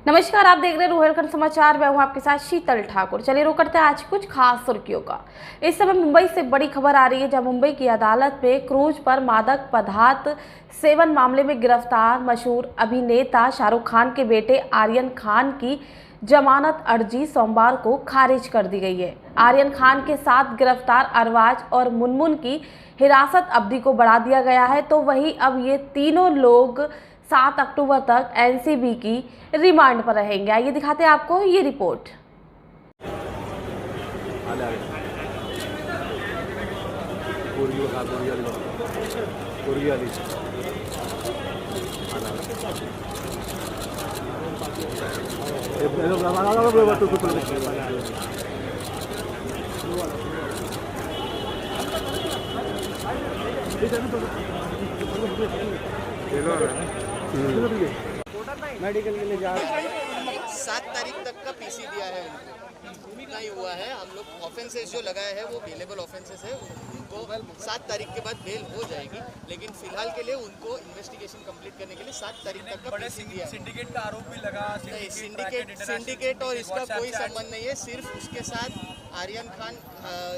नमस्कार, आप देख रहे हैं रोहिलखंड समाचार। मैं हूं आपके साथ शीतल ठाकुर। चलिए रुक करते हैं आज कुछ खास सुर्खियों का। इस समय मुंबई से बड़ी खबर आ रही है, जब मुंबई की अदालत में क्रूज पर मादक पदार्थ सेवन मामले में गिरफ्तार मशहूर अभिनेता शाहरुख खान के बेटे आर्यन खान की जमानत अर्जी सोमवार को खारिज कर दी गई है। आर्यन खान के साथ गिरफ्तार अरबाज और मुनमुन की हिरासत अवधि को बढ़ा दिया गया है, तो वहीं अब ये तीनों लोग 7 अक्टूबर तक एनसीबी की रिमांड पर रहेंगे। आइए दिखाते हैं आपको ये रिपोर्ट। मेडिकल के लिए जा रहे 7 तारीख तक का पीसी दिया है उनको, इतना ही हुआ है। हम लोग ऑफेंसेस जो लगाए हैं वो बेलेबल ऑफेंसेस है, उनको 7 तारीख के बाद बेल हो जाएगी, लेकिन फिलहाल के लिए उनको इन्वेस्टिगेशन कंप्लीट करने के लिए 7 तारीख तक का पीसी दिया है। सिंडिकेट का आरोप भी लगा। नहीं, सिंडिकेट और इसका कोई संबंध नहीं है। सिर्फ उसके साथ आर्यन खान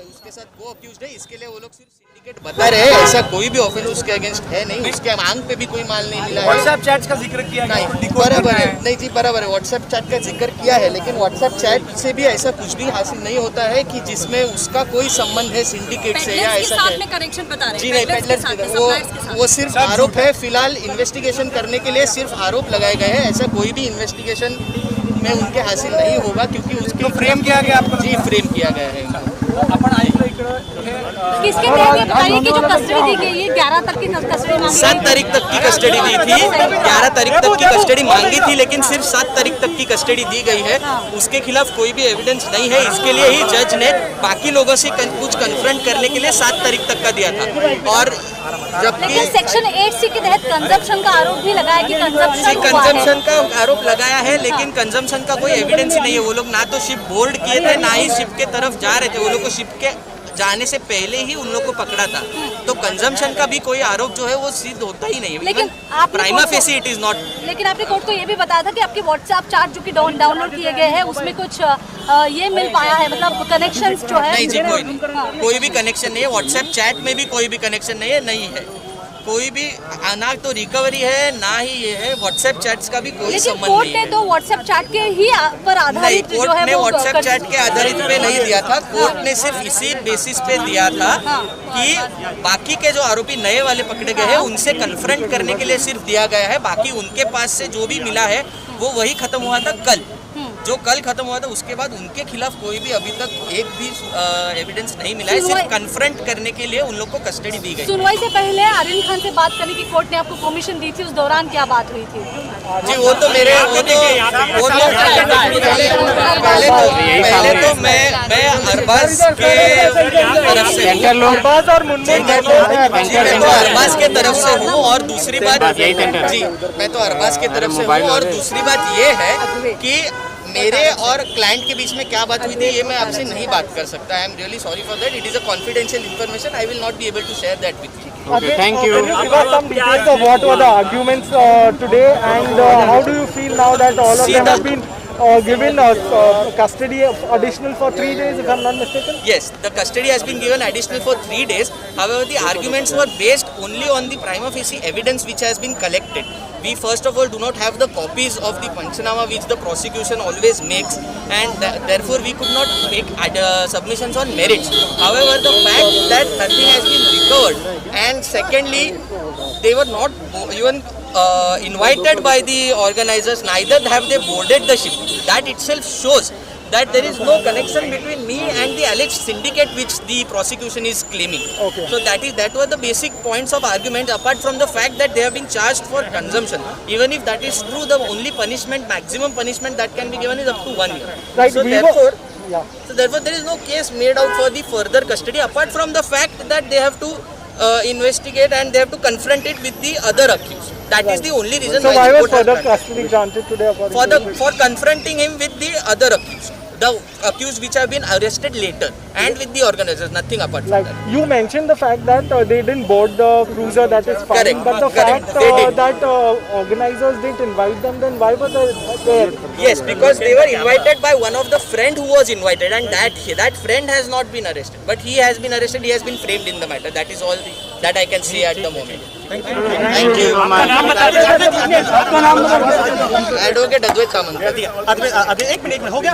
उसके साथ वो अक्यूज्ड है, इसके लिए वो लोग सिर्फ सिंडिकेट बता रहे हैं। ऐसा कोई भी ऑफेंस उसके अगेंस्ट है नहीं, उसके मांग पे भी कोई माल नहीं मिला है। व्हाट्सएप चैट्स का जिक्र किया नहीं, बराबर है। नहीं जी, बराबर है, व्हाट्सएप चैट का जिक्र किया है, लेकिन व्हाट्सएप चैट से भी ऐसा कुछ भी हासिल नहीं होता है कि जिसमें उसका कोई संबंध है सिंडिकेट से या ऐसा कनेक्शन बता रहे हैं। जी नहीं, पेडलर्स वो सिर्फ आरोप है। फिलहाल इन्वेस्टिगेशन करने के लिए सिर्फ आरोप लगाए गए हैं। ऐसा कोई भी इन्वेस्टिगेशन में उनके हासिल नहीं होगा, क्योंकि उसको फ्रेम किया गया आपको। जी, फ्रेम किया गया है। किसके तहत ये बताइए कि जो कस्टडी दी गई है 11 तक की कस्टडी मांगी 7 तारीख तक की कस्टडी दी थी, 11 तारीख तक की कस्टडी मांगी थी, लेकिन सिर्फ 7 तारीख तक की कस्टडी दी गई है। उसके खिलाफ कोई भी एविडेंस नहीं है, इसके लिए ही जज ने बाकी लोगों से कुछ कन्फ्रंट करने के लिए 7 तारीख तक का दिया था। और जबकि सेक्शन 8C के तहत कंजम्पशन का आरोप भी लगाया कि कंजम्पशन का आरोप लगाया है, लेकिन कंजम्पशन का कोई एविडेंस ही नहीं है। वो लोग ना तो शिप बोर्ड किए थे, ना ही शिप के तरफ जा रहे थे। वो लोग को शिप के जाने से पहले ही उन लोग को पकड़ा था, तो कंजम्पशन का भी कोई आरोप जो है वो सिद्ध होता ही नहीं है। लेकिन prima facie it is not. लेकिन आपने कोर्ट को ये भी बताया था कि आपके व्हाट्सएप चैट जो कि डाउनलोड किए गए हैं उसमें कुछ ये मिल पाया है, मतलब कनेक्शंस जो है। नहीं जी, कोई भी कनेक्शन नहीं है। व्हाट्सएप चैट में भी कोई भी कनेक्शन नहीं है, नहीं है कोई भी। ना तो रिकवरी है, ना ही ये है। व्हाट्सएप चैट्स का भी कोई संबंध नहीं है। कोर्ट ने तो व्हाट्सएप चैट के ही पर आधारित जो है कोर्ट ने व्हाट्सएप चैट के आधारित पे नहीं दिया था। कोर्ट ने सिर्फ इसी बेसिस पे दिया था कि बाकी के जो आरोपी नए वाले पकड़े गए हैं उनसे कन्फ्रंट करने के लिए सिर्फ दिया गया है। बाकी उनके पास से जो भी मिला है वो वही खत्म हुआ था कल। जो कल खत्म हुआ था उसके बाद उनके खिलाफ कोई भी अभी तक एक भी एविडेंस नहीं मिला है। सिर्फ कन्फ्रंट करने के लिए उन लोग को कस्टडी दी गई। सुनवाई से पहले आर्यन खान से बात करने की कोर्ट ने आपको परमिशन दी थी, उस दौरान क्या बात हुई थी? जी, वो तो पहले तो मैं अरबाज के तरफ से अरबाज के तरफ से हूँ, और दूसरी बात जी मैं तो अरबाज के तरफ से हूँ, और दूसरी बात ये है कि मेरे और क्लाइंट के बीच में क्या बात हुई थी ये मैं आपसे नहीं बात कर सकता। I am really sorry for that. It is a confidential information. I will not be able to share that with you. Okay, thank you. Can you give us some details of what were the arguments today, and how do you feel now that all of them have been given custody additional for 3 days, if I'm not mistaken? Yes, the custody has been given additional for 3 days. However, the arguments were based only on the prima facie evidence which has been collected. We first of all do not have the copies of the Panchanama which the prosecution always makes, and therefore we could not make submissions on merits. However, the fact that nothing has been recovered, and secondly, they were not even invited by the organizers, neither have they boarded the ship. That itself shows that there is no connection between me and the alleged syndicate which the prosecution is claiming. Okay. So that were the basic points of argument, apart from the fact that they have been charged for consumption. Even if that is true, the only punishment, maximum punishment that can be given is up to 1 year. Right. So therefore there is no case made out for the further custody, apart from the fact that they have to investigate and they have to confront it with the other accused. That is the only reason So why the was court has further granted. custody granted today? For confronting him with the other accused. the accused which have been arrested later, and with the organizers, nothing apart from Like that. you mentioned the fact that they didn't board the cruiser, that is fine. Correct, But the correct, fact they did. that organizers didn't invite them, then why were they there? Yes, because they were invited by one of the friend who was invited, and that friend has not been arrested, but he has been arrested. He has been framed in the matter. That is all that I can say at the moment. Thank you. Advocate Advait Samant. अभी एक minute में हो गया